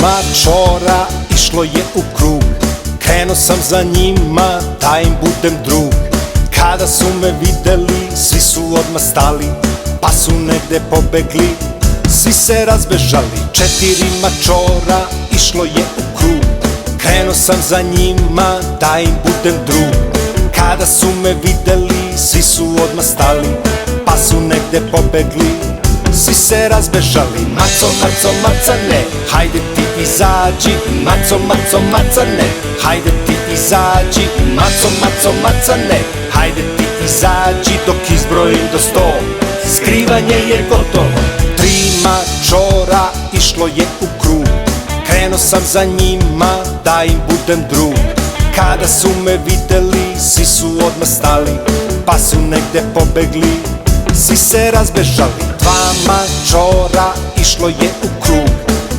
Mačora išlo je u krug, krenuo sam za njima da im budem drug. Kada su me videli, svi su odmah stali, pa su negde pobegli, svi se razbežali. 4 mačora išlo je u krug, krenuo sam za njima da im budem drug. Kada su me videli, svi su odmah stali, pa su negde pobegli, svi se razbežali. Maco, maco, macane, hajde ti izađi. Maco, maco, macane, hajde ti izađi. Maco, maco, macane, hajde ti izađi. Dok izbrojim do 100, skrivanje je gotovo. 3 mačora išlo je u krug, krenuo sam za njima da im budem drug. Kada su me videli, svi su odmah stali, pa su negde pobegli, svi se razbežali. 2 mačora išlo je u krug,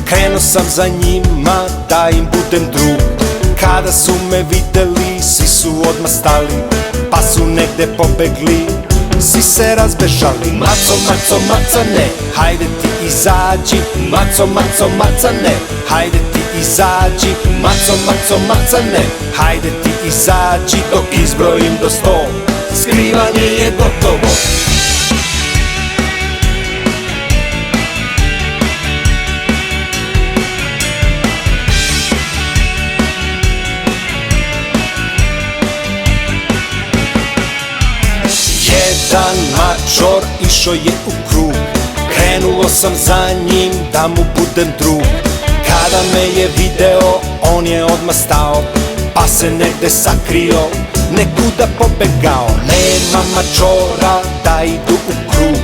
krenuo sam za njima da im budem drug. Kada su me videli, svi su odmah stali, pa su negde pobegli, svi se razbežali. Maco, maco, macane, hajde ti izađi. Maco, maco, macane, hajde ti izađi. Maco, maco, macane, hajde ti izađi. Dok izbrojim do 100, skrivanje je gotovo. Jedan mačor išao je u krug, krenuo sam za njim da mu budem drug. Kada me je video, on je odmah stao, pa se negde sakrio, nekuda pobegao. Nema mačora da idu u krug,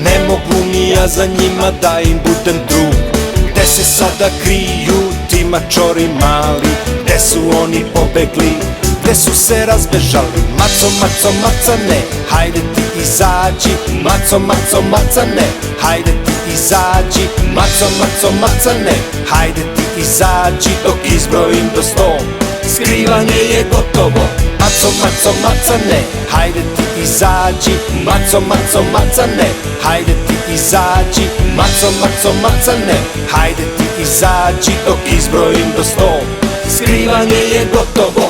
ne mogu ni ja za njima da im budem drug. Gde se sada kriju ti mačori mali, gde su oni pobegli, gde su se razbežali? Maco, maco, macane, hajde ti izađi. Maco, maco, macane, hajde ti izađi. Maco, maco, macane, hajde ti izađi. Dok izbrojim do 100, skrivanje je gotovo. Maco, maco, macane, hajde ti izađi. Maco, maco, macane, hajde ti izađi. Maco, maco, macane, hajde ti izađi. Dok izbrojim do 100, skrivanje je gotovo.